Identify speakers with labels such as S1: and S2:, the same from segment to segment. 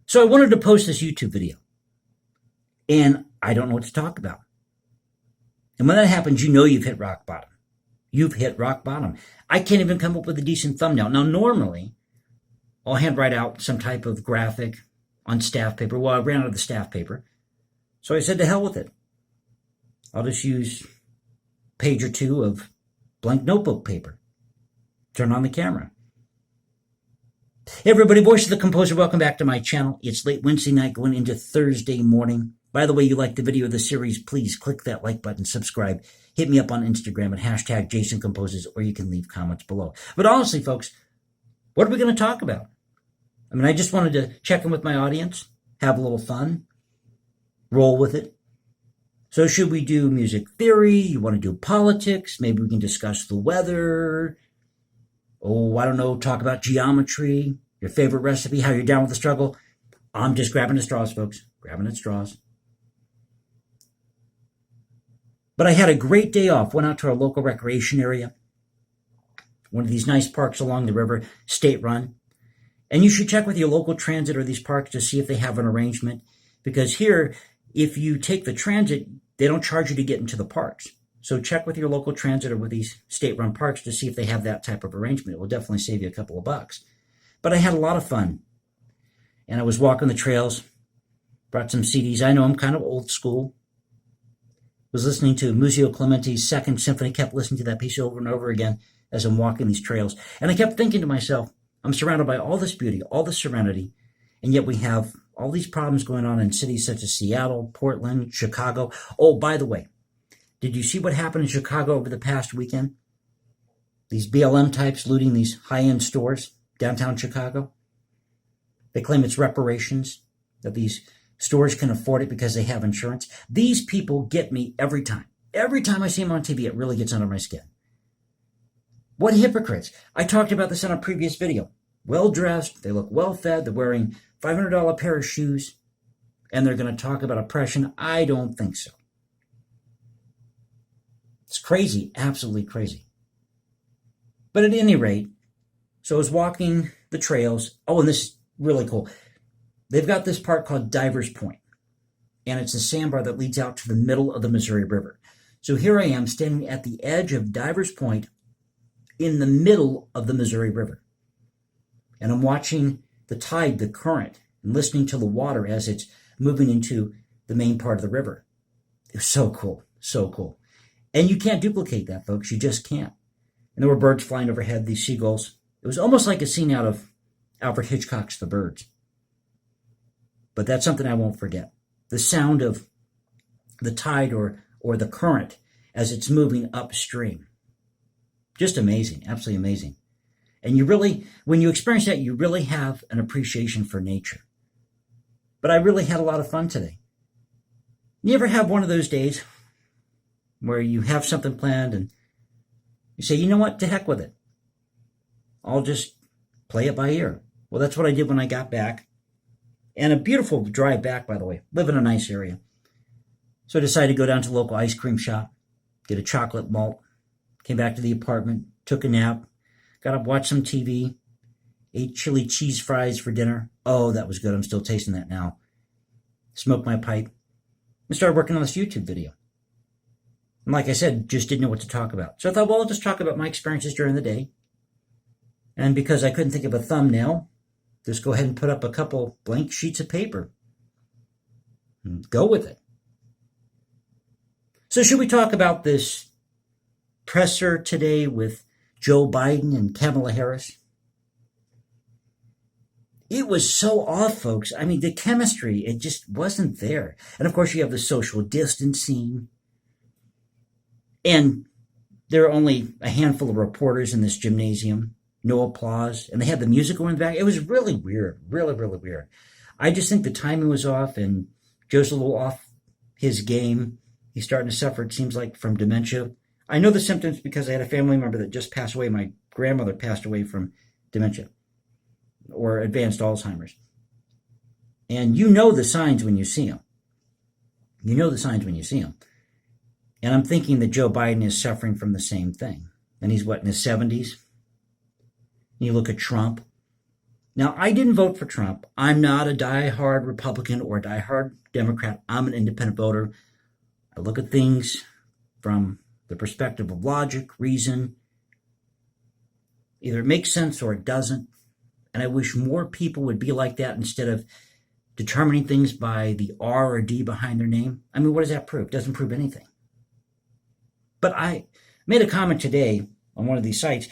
S1: So I wanted to post this YouTube video, and I don't know what to talk about. And when that happens, you know you've hit rock bottom. You've hit rock bottom. I can't even come up with a decent thumbnail. Now, normally, I'll handwrite out some type of graphic on staff paper. Well, I ran out of the staff paper. So I said, to hell with it. I'll just use a page or two of blank notebook paper. Turn on the camera. Hey everybody, Voice of the Composer, welcome back to my channel. It's late Wednesday night going into Thursday morning. By the way, you like the video of the series, please click that like button, subscribe, hit me up on Instagram at hashtag Jason Composes, or you can leave comments below. But honestly, folks, what are we going to talk about? I mean, I just wanted to check in with my audience, have a little fun, roll with it. So should we do music theory? You want to do politics? Maybe we can discuss the weather. Oh, I don't know, talk about geometry, your favorite recipe, how you're down with the struggle. I'm just grabbing at straws, folks, grabbing at straws. But I had a great day off, went out to our local recreation area, one of these nice parks along the river, state run. And you should check with your local transit or these parks to see if they have an arrangement. Because here, if you take the transit, they don't charge you to get into the parks. So check with your local transit or with these state-run parks to see if they have that type of arrangement. It will definitely save you a couple of bucks. But I had a lot of fun. And I was walking the trails, brought some CDs. I know I'm kind of old school. Was listening to Muzio Clementi's Second Symphony, kept listening to that piece over and over again as I'm walking these trails. And I kept thinking to myself, I'm surrounded by all this beauty, all this serenity, and yet we have all these problems going on in cities such as Seattle, Portland, Chicago. Oh, by the way, did you see what happened in Chicago over the past weekend? These BLM types looting these high-end stores downtown Chicago. They claim it's reparations, that these stores can afford it because they have insurance. These people get me every time. Every time I see them on TV, it really gets under my skin. What hypocrites. I talked about this in a previous video. Well-dressed, they look well-fed, they're wearing $500 pair of shoes, and they're going to talk about oppression. I don't think so. It's crazy, absolutely crazy. But at any rate, so I was walking the trails. Oh, and this is really cool. They've got this park called Divers Point, and it's a sandbar that leads out to the middle of the Missouri River. So here I am standing at the edge of Divers Point in the middle of the Missouri River. And I'm watching the tide, the current, and listening to the water as it's moving into the main part of the river. It was so cool, so cool. And you can't duplicate that, folks. You just can't. And there were birds flying overhead, these seagulls. It was almost like a scene out of Alfred Hitchcock's The Birds. But that's something I won't forget. The sound of the tide or the current as it's moving upstream. Just amazing, absolutely amazing. And you really, when you experience that, you really have an appreciation for nature. But I really had a lot of fun today. You ever have one of those days where you have something planned and you say, you know what, to heck with it. I'll just play it by ear. Well, that's what I did when I got back. And a beautiful drive back, by the way. Live in a nice area. So I decided to go down to the local ice cream shop, get a chocolate malt, came back to the apartment, took a nap, got up, watched some TV, ate chili cheese fries for dinner. Oh, that was good. I'm still tasting that now. Smoked my pipe and started working on this YouTube video. And like I said, just didn't know what to talk about. So I thought, well, I'll just talk about my experiences during the day. And because I couldn't think of a thumbnail, just go ahead and put up a couple blank sheets of paper. And go with it. So should we talk about this presser today with Joe Biden and Kamala Harris? It was so off, folks. I mean, the chemistry, it just wasn't there. And of course, you have the social distancing. And there are only a handful of reporters in this gymnasium. No applause. And they had the music going in the back. It was really weird. Really, really weird. I just think the timing was off, and Joe's a little off his game. He's starting to suffer, it seems like, from dementia. I know the symptoms because I had a family member that just passed away. My grandmother passed away from dementia or advanced Alzheimer's. And you know the signs when you see them. You know the signs when you see them. And I'm thinking that Joe Biden is suffering from the same thing. And he's, what, in his 70s? You look at Trump. Now, I didn't vote for Trump. I'm not a diehard Republican or a diehard Democrat. I'm an independent voter. I look at things from the perspective of logic, reason. Either it makes sense or it doesn't. And I wish more people would be like that instead of determining things by the R or D behind their name. I mean, what does that prove? It doesn't prove anything. But I made a comment today on one of these sites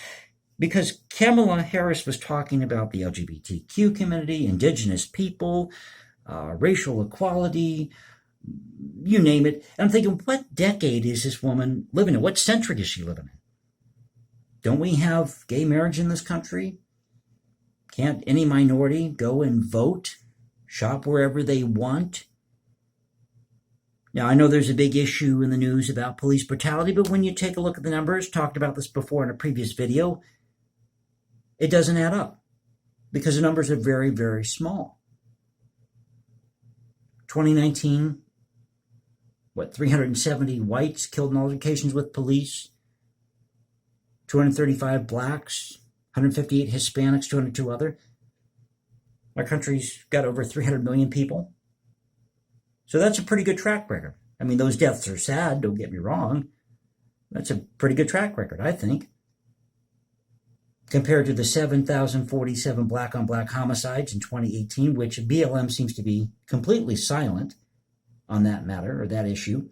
S1: because Kamala Harris was talking about the LGBTQ community, indigenous people, racial equality, you name it. And I'm thinking, what decade is this woman living in? What century is she living in? Don't we have gay marriage in this country? Can't any minority go and vote, shop wherever they want? Now, I know there's a big issue in the news about police brutality, but when you take a look at the numbers, talked about this before in a previous video, it doesn't add up because the numbers are very, very small. 2019, 370 whites killed in altercations with police, 235 blacks, 158 Hispanics, 202 other. Our country's got over 300 million people. So that's a pretty good track record. I mean, those deaths are sad, don't get me wrong. That's a pretty good track record, I think. Compared to the 7,047 black-on-black homicides in 2018, which BLM seems to be completely silent on that matter, or that issue,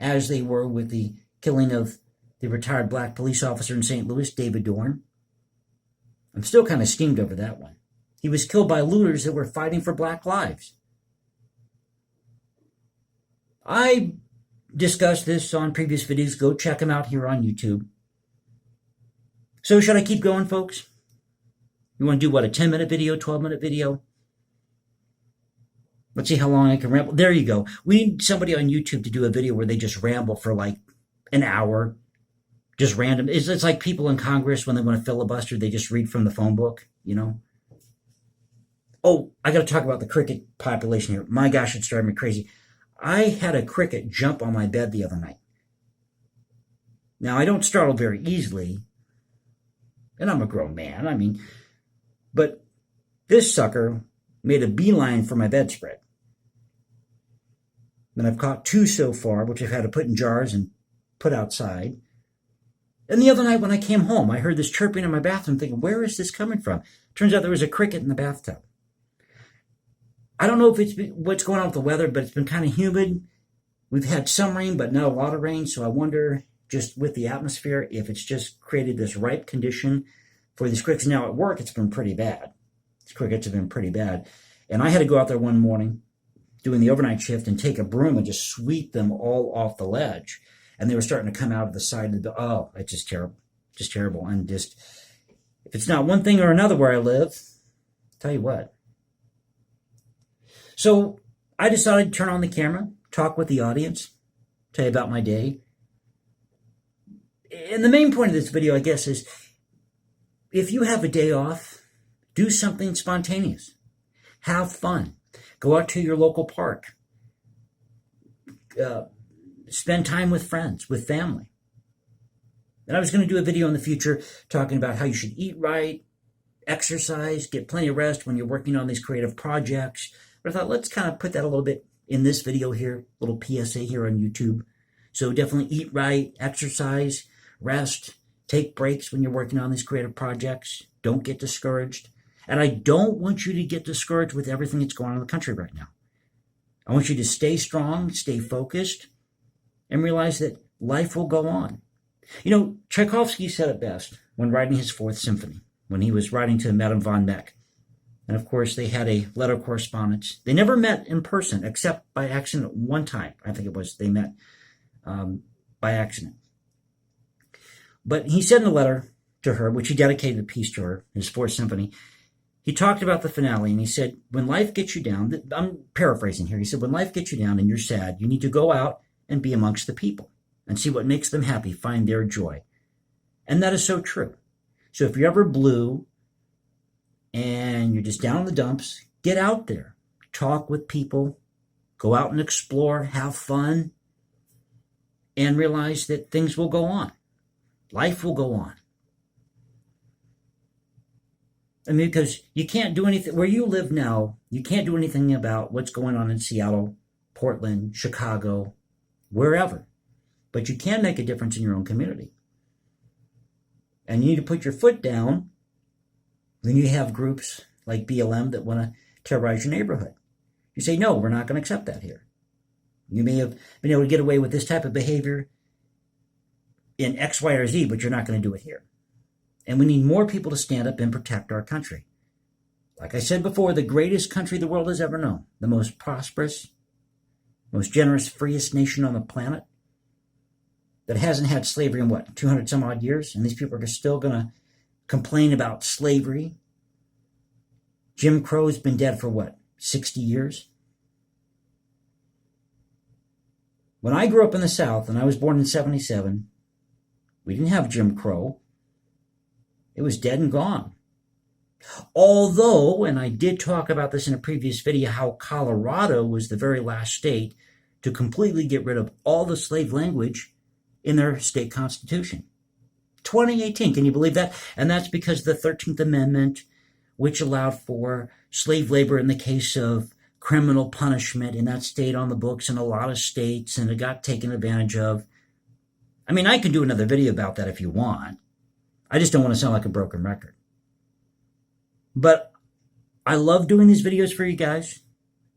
S1: as they were with the killing of the retired black police officer in St. Louis, David Dorn. I'm still kind of steamed over that one. He was killed by looters that were fighting for black lives. I discussed this on previous videos. Go check them out here on YouTube. So should I keep going, folks? You want to do what, a 10-minute video, 12-minute video? Let's see how long I can ramble. There you go. We need somebody on YouTube to do a video where they just ramble for like an hour. Just random. It's like people in Congress when they want to filibuster, they just read from the phone book, you know? Oh, I got to talk about the cricket population here. My gosh, it's driving me crazy. I had a cricket jump on my bed the other night. Now, I don't startle very easily, and I'm a grown man, I mean, but this sucker made a beeline for my bedspread. And I've caught two so far, which I've had to put in jars and put outside. And the other night when I came home, I heard this chirping in my bathroom thinking, where is this coming from? Turns out there was a cricket in the bathtub. I don't know if it's what's going on with the weather, but it's been kind of humid. We've had some rain, but not a lot of rain. So I wonder, just with the atmosphere, if it's just created this ripe condition for these crickets. Now at work, it's been pretty bad. These crickets have been pretty bad. And I had to go out there one morning doing the overnight shift and take a broom and just sweep them all off the ledge. And they were starting to come out of the side of the, oh, it's just terrible. Just terrible. And just, if it's not one thing or another where I live, I'll tell you what. So I decided to turn on the camera, talk with the audience, tell you about my day. And the main point of this video, I guess, is if you have a day off, do something spontaneous. Have fun. Go out to your local park. Spend time with friends, with family. And I was going to do a video in the future talking about how you should eat right, exercise, get plenty of rest when you're working on these creative projects. But I thought, let's kind of put that a little bit in this video here, little PSA here on YouTube. So definitely eat right, exercise, rest, take breaks when you're working on these creative projects. Don't get discouraged. And I don't want you to get discouraged with everything that's going on in the country right now. I want you to stay strong, stay focused, and realize that life will go on. You know, Tchaikovsky said it best when writing his Fourth Symphony, when he was writing to Madame von Meck. And of course, they had a letter correspondence. They never met in person, except by accident one time. I think it was they met by accident. But he said in a letter to her, which he dedicated the piece to her, his Fourth Symphony, he talked about the finale, and he said, when life gets you down, I'm paraphrasing here, he said, when life gets you down and you're sad, you need to go out and be amongst the people and see what makes them happy, find their joy. And that is so true. So if you're ever blue and you're just down in the dumps, get out there, talk with people, go out and explore, have fun, and realize that things will go on. Life will go on. I mean, because you can't do anything where you live now. You can't do anything about what's going on in Seattle, Portland, Chicago, wherever. But you can make a difference in your own community. And you need to put your foot down when you have groups like BLM that want to terrorize your neighborhood. You say, no, we're not going to accept that here. You may have been able to get away with this type of behavior in X, Y, or Z, but you're not going to do it here. And we need more people to stand up and protect our country. Like I said before, the greatest country the world has ever known, the most prosperous, most generous, freest nation on the planet that hasn't had slavery in, 200 some odd years? And these people are still going to complain about slavery. Jim Crow's been dead for 60 years? When I grew up in the South, and I was born in 1977, we didn't have Jim Crow. It was dead and gone. Although, and I did talk about this in a previous video, how Colorado was the very last state to completely get rid of all the slave language in their state constitution. 2018, can you believe that? And that's because of the 13th Amendment, which allowed for slave labor in the case of criminal punishment, and that stayed on the books in a lot of states, and it got taken advantage of. I mean, I can do another video about that if you want. I just don't want to sound like a broken record. But I love doing these videos for you guys,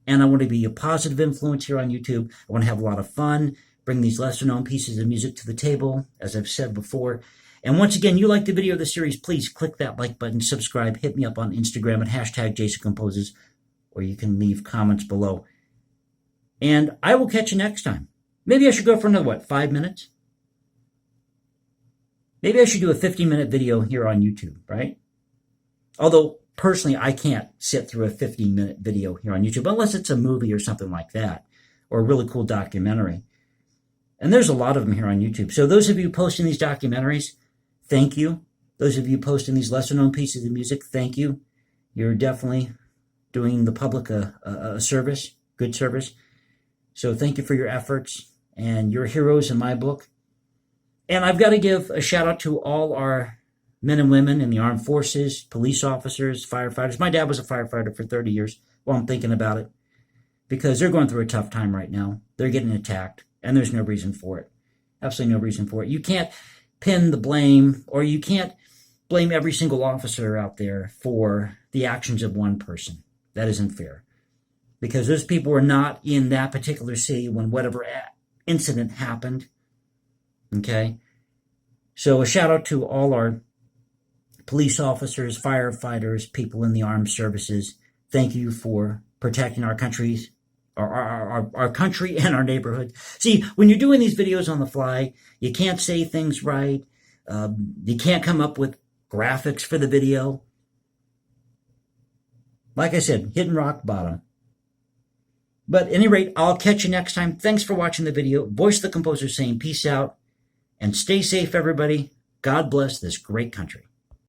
S1: and I want to be a positive influence here on YouTube. I want to have a lot of fun, bring these lesser-known pieces of music to the table, as I've said before. And once again, you like the video of the series, please click that like button, subscribe, hit me up on Instagram at #JasonComposes, or you can leave comments below. And I will catch you next time. Maybe I should go for another, 5 minutes? Maybe I should do a 50-minute video here on YouTube, right? Although, personally, I can't sit through a 50-minute video here on YouTube, unless it's a movie or something like that, or a really cool documentary. And there's a lot of them here on YouTube. So those of you posting these documentaries, thank you. Those of you posting these lesser-known pieces of music, thank you. You're definitely doing the public a service, good service. So thank you for your efforts, and you're heroes in my book. And I've got to give a shout out to all our men and women in the armed forces, police officers, firefighters. My dad was a firefighter for 30 years. Well, I'm thinking about it, because they're going through a tough time right now. They're getting attacked, and there's no reason for it. Absolutely no reason for it. You can't pin the blame, or you can't blame every single officer out there for the actions of one person. That isn't fair, because those people were not in that particular city when whatever incident happened. Okay? So a shout out to all our police officers, firefighters, people in the armed services. Thank you for protecting our countries, our country and our neighborhood. See, when you're doing these videos on the fly, you can't say things right. You can't come up with graphics for the video. Like I said, hitting rock bottom. But at any rate, I'll catch you next time. Thanks for watching the video. Voice the Composer saying peace out. And stay safe, everybody. God bless this great country.